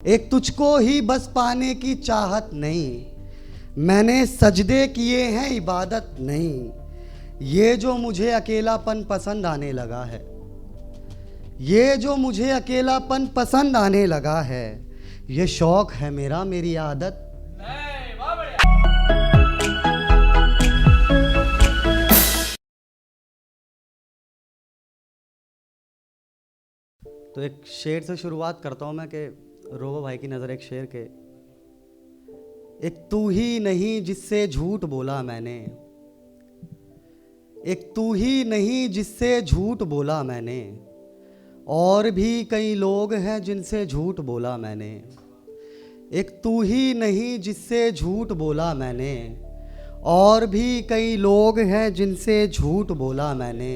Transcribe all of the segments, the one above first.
एक तुझको ही बस पाने की चाहत नहीं, मैंने सजदे किए हैं इबादत नहीं। ये जो मुझे अकेलापन पसंद आने लगा है, ये जो मुझे अकेलापन पसंद आने लगा है, ये शौक है मेरा, मेरी आदत। तो एक शेर से शुरुआत करता हूँ मैं कि रोबो भाई की नज़र एक शेर के। एक तू ही नहीं जिससे झूठ बोला मैंने, एक तू ही नहीं जिससे झूठ बोला मैंने, और भी कई लोग हैं जिनसे झूठ बोला मैंने। एक तू ही नहीं जिससे झूठ बोला मैंने, और भी कई लोग हैं जिनसे झूठ बोला मैंने।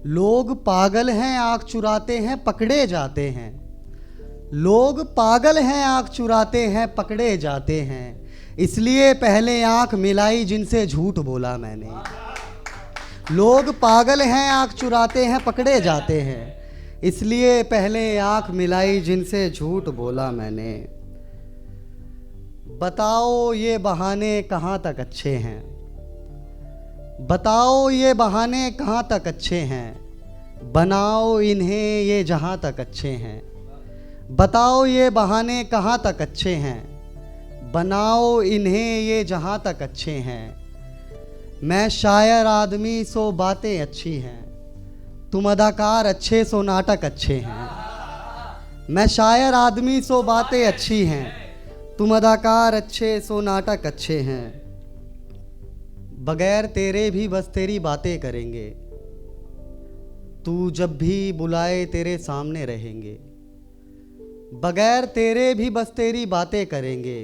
लोग पागल हैं आँख चुराते हैं पकड़े जाते हैं, लोग पागल हैं आँख चुराते हैं पकड़े जाते हैं, इसलिए पहले आँख मिलाई जिनसे झूठ बोला मैंने। लोग पागल हैं आँख चुराते हैं पकड़े जाते हैं, इसलिए पहले आँख मिलाई जिनसे झूठ बोला मैंने। बताओ ये बहाने कहाँ तक अच्छे हैं, बताओ ये बहाने कहाँ तक अच्छे हैं, बनाओ इन्हें ये जहाँ तक अच्छे हैं। बताओ ये बहाने कहाँ तक अच्छे हैं, बनाओ इन्हें ये जहाँ तक अच्छे हैं। मैं शायर आदमी सो बातें अच्छी हैं, तुम अदाकार अच्छे सो नाटक अच्छे हैं। मैं शायर आदमी सो बातें अच्छी हैं, तुम अदाकार अच्छे सो नाटक अच्छे हैं। बगैर तेरे भी बस तेरी बातें करेंगे, तू जब भी बुलाए तेरे सामने रहेंगे। बगैर तेरे भी बस तेरी बातें करेंगे,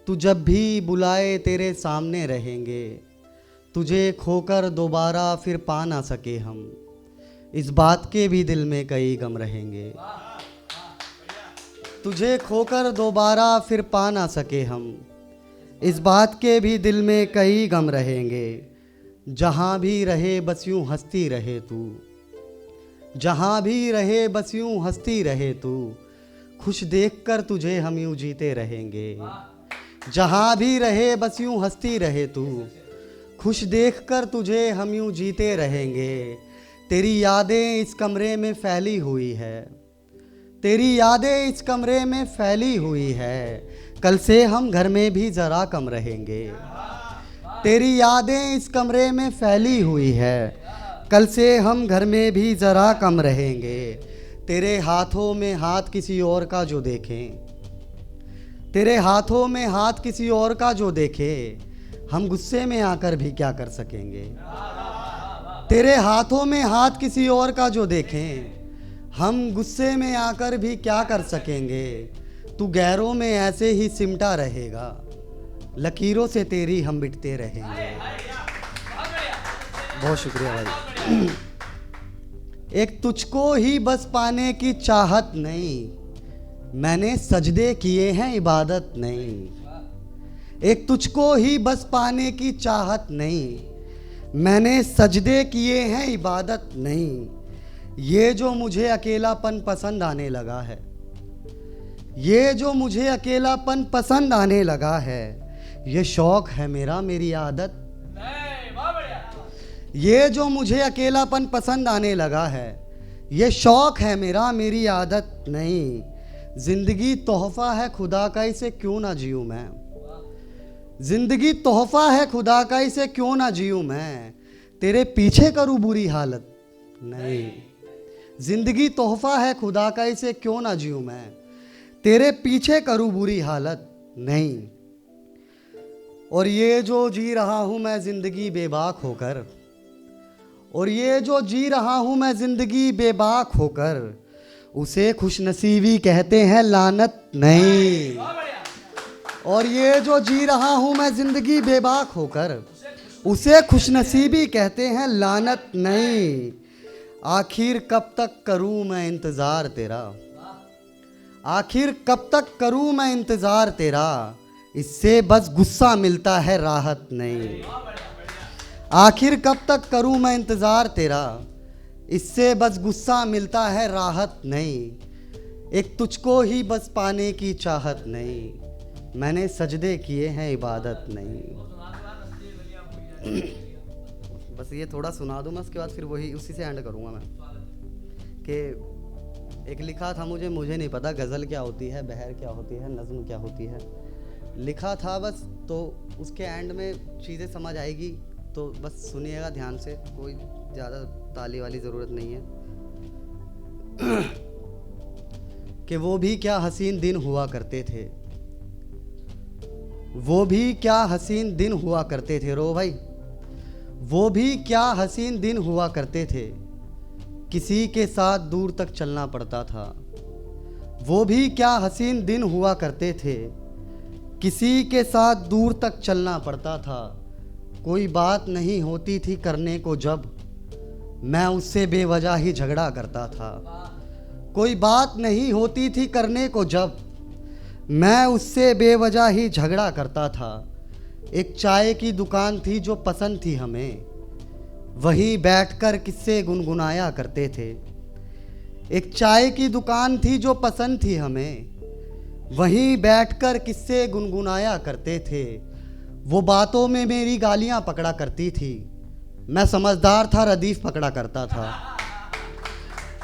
तू जब भी बुलाए तेरे सामने रहेंगे। तुझे खोकर दोबारा फिर पा ना सके हम, इस बात के भी दिल में कई गम रहेंगे। तुझे खोकर दोबारा फिर पा ना सके हम, इस बात के भी दिल में कई गम रहेंगे। जहाँ भी रहे बस यूँ हंसती रहे तू, जहाँ भी रहे बस यूँ हंसती रहे तू, खुश देखकर तुझे हम यूँ जीते रहेंगे। जहाँ भी रहे बस यूँ हंसती रहे तू, खुश देखकर तुझे हम यूँ जीते रहेंगे। तेरी यादें इस कमरे में फैली हुई है, तेरी यादें इस कमरे में फैली हुई है, कल से हम घर में भी ज़रा कम रहेंगे। तेरी यादें इस कमरे में फैली हुई है, कल से हम घर में भी ज़रा कम रहेंगे। तेरे हाथों में हाथ किसी और का जो देखें, तेरे हाथों में हाथ किसी और का जो देखे, हम गुस्से में आकर भी क्या कर सकेंगे। तेरे हाथों में हाथ किसी और का जो देखें, हम गुस्से में आकर भी क्या कर सकेंगे। तू गैरों में ऐसे ही सिमटा रहेगा, लकीरों से तेरी हम मिटते रहेंगे। बहुत शुक्रिया भाई। एक तुझको ही बस पाने की चाहत नहीं, मैंने सजदे किए हैं इबादत नहीं। एक तुझको ही बस पाने की चाहत नहीं, मैंने सजदे किए हैं इबादत नहीं। ये जो मुझे अकेलापन पसंद आने लगा है, ये जो मुझे अकेलापन पसंद आने लगा है, ये शौक है मेरा, मेरी आदत। ये जो मुझे अकेलापन पसंद आने लगा है, ये शौक है मेरा, मेरी आदत नहीं। ज़िंदगी तोहफ़ा है खुदा का, इसे क्यों ना जीऊँ मैं। ज़िंदगी तोहफ़ा है खुदा का, इसे क्यों ना जीऊँ मैं। तेरे पीछे करूँ बुरी हालत नहीं। ज़िंदगी तोहफ़ा है खुदा का, इसे क्यों ना जीऊँ मैं, तेरे पीछे करूँ बुरी हालत नहीं। और ये जो जी रहा हूँ मैं ज़िंदगी बेबाक होकर, और ये जो जी रहा हूँ मैं ज़िंदगी बेबाक होकर, उसे खुशनसीबी कहते हैं लानत नहीं। और ये जो जी रहा हूँ मैं ज़िंदगी बेबाक होकर, उसे खुशनसीबी कहते हैं लानत नहीं। आखिर कब तक करूँ मैं इंतज़ार तेरा, आखिर कब तक करूँ मैं इंतज़ार तेरा, इससे बस गुस्सा मिलता है राहत नहीं। आखिर कब तक करूँ मैं इंतज़ार तेरा, इससे बस गुस्सा मिलता है राहत नहीं। एक तुझको ही बस पाने की चाहत नहीं, मैंने सजदे किए हैं इबादत नहीं। बस ये थोड़ा सुना दूँ मैं, उसके बाद फिर वही उसी से एंड करूँगा मैं। कि एक लिखा था मुझे नहीं पता गज़ल क्या होती है, बहर क्या होती है, नज़्म क्या होती है, लिखा था बस। तो उसके एंड में चीज़ें समझ आएगी, तो बस सुनिएगा ध्यान से, कोई ज़्यादा ताली वाली ज़रूरत नहीं है। कि वो भी क्या हसीन दिन हुआ करते थे, वो भी क्या हसीन दिन हुआ करते थे, रो भाई, वो भी क्या हसीन दिन हुआ करते थे, किसी के साथ दूर तक चलना पड़ता था। वो भी क्या हसीन दिन हुआ करते थे, किसी के साथ दूर तक चलना पड़ता था। कोई बात नहीं होती थी करने को जब मैं उससे बेवजह ही झगड़ा करता था। कोई बात नहीं होती थी करने को जब मैं उससे बेवजह ही झगड़ा करता था। एक चाय की दुकान थी जो पसंद थी हमें, वहीं बैठकर किस्से गुनगुनाया करते थे। एक चाय की दुकान थी जो पसंद थी हमें, वहीं बैठकर किस्से गुनगुनाया करते थे। वो बातों में मेरी गालियां पकड़ा करती थी, मैं समझदार था रदीफ पकड़ा करता था।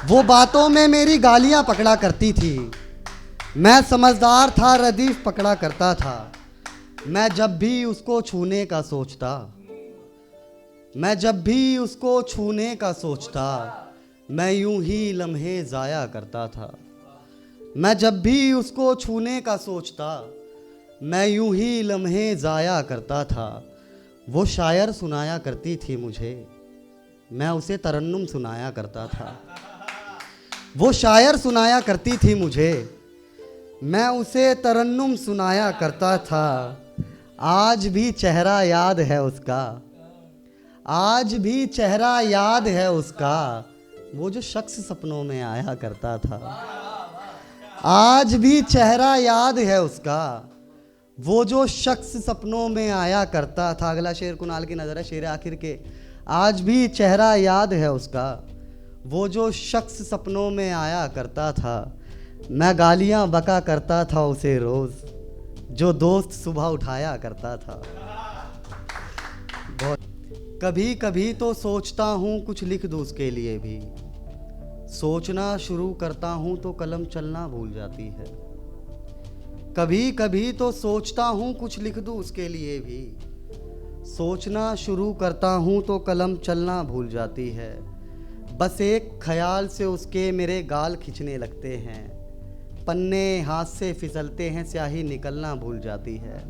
वो बातों में मेरी गालियां पकड़ा करती थी, मैं समझदार था रदीफ पकड़ा करता था। मैं जब भी उसको छूने का सोचता, मैं जब भी उसको छूने का सोचता, मैं यूं ही लम्हे ज़ाया करता था। मैं जब भी उसको छूने का सोचता, मैं यूं ही लम्हे ज़ाया करता था। वो शायर सुनाया करती थी मुझे, मैं उसे तरन्नुम सुनाया करता था। वो शायर सुनाया करती थी मुझे, मैं उसे तरन्नुम सुनाया करता था। आज भी चेहरा याद है उसका, आज भी चेहरा याद है उसका, वो जो शख्स सपनों में आया करता था। आज भी चेहरा याद है उसका, वो जो शख्स सपनों में आया करता था। अगला शेर कुणाल की नज़र है, शेर आखिर के। आज भी चेहरा याद है उसका, वो जो शख्स सपनों में आया करता था। मैं गालियां बका करता था उसे रोज़, जो दोस्त सुबह उठाया करता था। बहुत कभी कभी तो सोचता हूँ कुछ लिख दूँ उसके लिए भी, सोचना शुरू करता हूँ तो कलम चलना भूल जाती है। कभी कभी तो सोचता हूँ कुछ लिख दूँ उसके लिए भी, सोचना शुरू करता हूँ तो कलम चलना भूल जाती है। बस एक ख्याल से उसके मेरे गाल खिंचने लगते हैं, पन्ने हाथ से फिसलते हैं, स्याही निकलना भूल जाती है।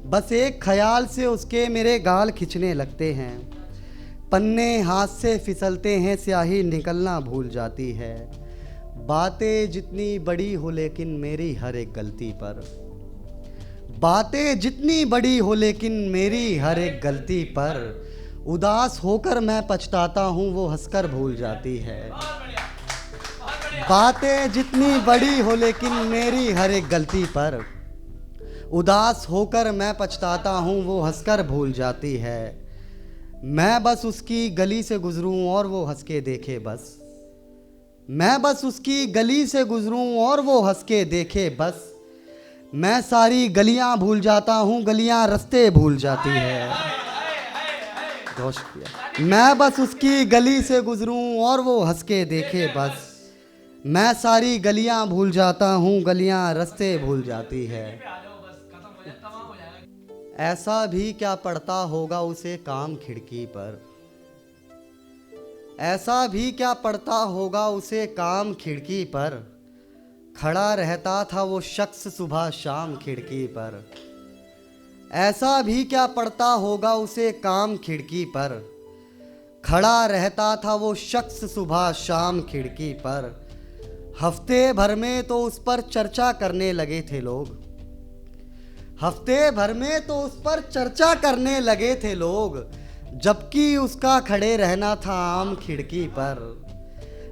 बस एक ख्याल से उसके मेरे गाल खिंचने लगते हैं, पन्ने हाथ से फिसलते हैं, स्याही निकलना भूल जाती है। बातें जितनी बड़ी हो लेकिन मेरी हर एक गलती पर, बातें जितनी बड़ी हो लेकिन मेरी हर एक गलती पर, उदास होकर मैं पछताता हूँ वो हंसकर भूल जाती है। बातें जितनी बड़ी हो लेकिन मेरी हर एक गलती पर, उदास होकर मैं पछताता हूँ वो हंसकर भूल जाती है। मैं बस उसकी गली से गुजरूं और वो हंस के देखे बस, मैं बस उसकी गली से गुजरूं और वो हंस के देखे बस। मैं सारी गलियां भूल जाता हूँ, गलियां रास्ते भूल जाती है। बहुत शुक्रिया। मैं बस उसकी गली से गुजरूं और वो हंस के देखे बस, मैं सारी गलियां भूल जाता हूँ, गलियां रास्ते भूल जाती है। ऐसा भी क्या पड़ता होगा उसे काम खिड़की पर, ऐसा भी क्या पड़ता होगा उसे काम खिड़की पर, खड़ा रहता था वो शख्स सुबह शाम खिड़की पर। ऐसा भी क्या पड़ता होगा उसे काम खिड़की पर, खड़ा रहता था वो शख्स सुबह शाम खिड़की पर। हफ्ते भर में तो उस पर चर्चा करने लगे थे लोग, हफ्ते भर में तो उस पर चर्चा करने लगे थे लोग, जबकि उसका खड़े रहना था आम खिड़की पर।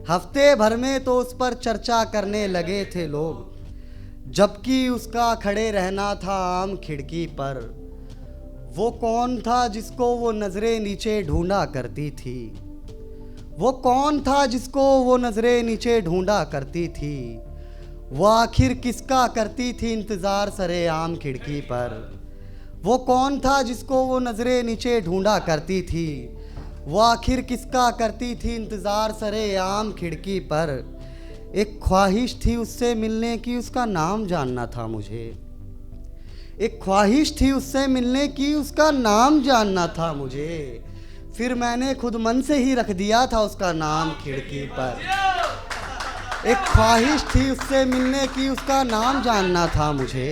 हफ्ते भर में तो उस पर चर्चा करने लगे थे लोग, जबकि उसका खड़े रहना था आम खिड़की पर। वो कौन था जिसको वो नज़रें नीचे ढूंढा करती थी, वो कौन था जिसको वो नज़रें नीचे ढूंढा करती थी। वो आखिर किसका करती थी इंतज़ार सरेआम खिड़की पर। वो कौन था जिसको वो नज़रें नीचे ढूंढा करती थी। वो आखिर किसका करती थी इंतज़ार सरेआम खिड़की पर। एक ख्वाहिश थी उससे मिलने की, उसका नाम जानना था मुझे। एक ख्वाहिश थी उससे मिलने की, उसका नाम जानना था मुझे। फिर मैंने खुद मन से ही रख दिया था उसका नाम खिड़की पर। एक ख्वाहिश थी उससे मिलने की, उसका नाम जानना था मुझे।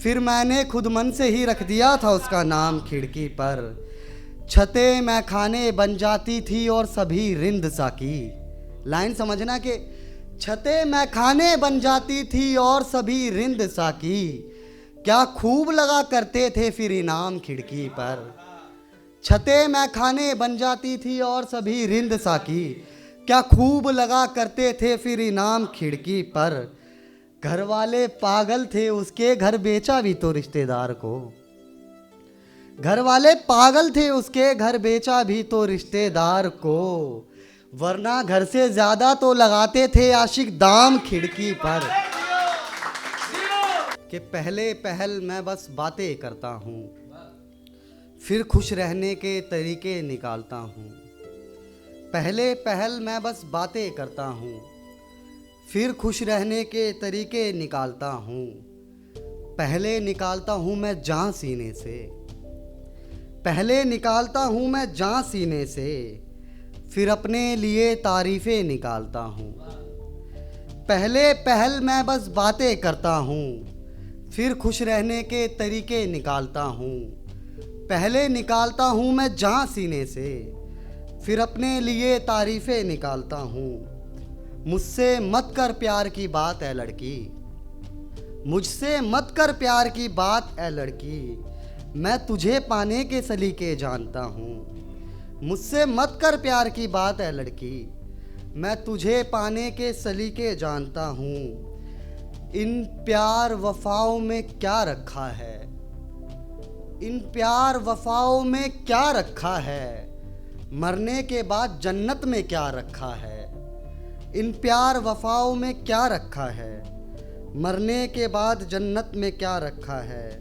फिर मैंने खुद मन से ही रख दिया था उसका नाम खिड़की पर। छतें मैखाने बन जाती थी और सभी रिंद सा की। लाइन समझना कि छतें मैखाने बन जाती थी और सभी रिंद सा की। क्या खूब लगा करते थे फिर इनाम खिड़की पर। छतें मैखाने बन जाती थी और सभी रिंद सा की। क्या खूब लगा करते थे फिर इनाम खिड़की पर। घर वाले पागल थे उसके, घर बेचा भी तो रिश्तेदार को। घर वाले पागल थे उसके, घर बेचा भी तो रिश्तेदार को। वरना घर से ज्यादा तो लगाते थे आशिक दाम खिड़की पर। कि पहले पहल मैं बस बातें करता हूँ, फिर खुश रहने के तरीके निकालता हूँ। पहले पहल मैं बस बातें करता हूँ, फिर खुश रहने के तरीके निकालता हूँ। पहले निकालता हूँ मैं जान सीने से, पहले निकालता हूँ मैं जान सीने से, फिर अपने लिए तारीफ़ें निकालता हूँ। पहले पहल मैं बस बातें करता हूँ, फिर खुश रहने के तरीके निकालता हूँ। पहले निकालता हूँ मैं जान सीने से, फिर अपने लिए तारीफ़ें निकालता हूँ। मुझसे मत कर प्यार की बात ऐ लड़की, मुझसे मत कर प्यार की बात ऐ लड़की, मैं तुझे पाने के सलीके जानता हूँ। मुझसे मत कर प्यार की बात ऐ लड़की, मैं तुझे पाने के सलीके जानता हूँ। इन प्यार वफाओं में क्या रखा है, इन प्यार वफाओं में क्या रखा है, मरने के बाद जन्नत में क्या रखा है। इन प्यार वफाओं में क्या रखा है, मरने के बाद जन्नत में क्या रखा है।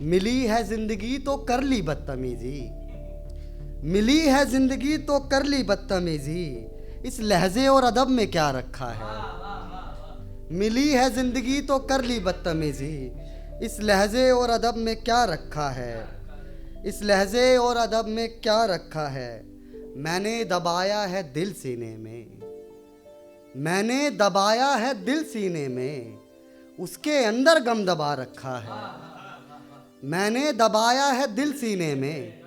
मिली है ज़िंदगी तो कर ली बदतमीज़ी, मिली है ज़िंदगी तो कर ली बदतमीज़ी, इस लहजे और अदब में क्या रखा है। मिली है ज़िंदगी तो कर ली बदतमीज़ी, इस लहजे और अदब में क्या रखा है। इस लहजे और अदब में क्या रखा है। मैंने दबाया है दिल सीने में, मैंने दबाया है दिल सीने में, उसके अंदर गम दबा रखा है। मैंने दबाया है दिल सीने में,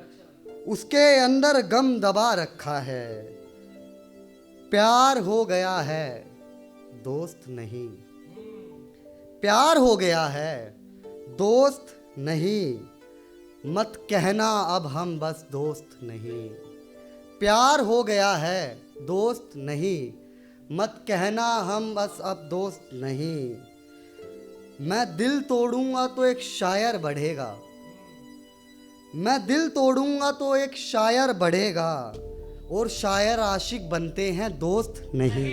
उसके अंदर गम दबा रखा है। प्यार हो गया है दोस्त नहीं, प्यार हो गया है दोस्त नहीं, मत कहना अब हम बस दोस्त नहीं। प्यार हो गया है दोस्त नहीं, मत कहना हम बस अब दोस्त नहीं। मैं दिल तोड़ूंगा तो एक शायर बढ़ेगा, मैं दिल तोड़ूंगा तो एक शायर बढ़ेगा, और शायर आशिक बनते हैं दोस्त नहीं।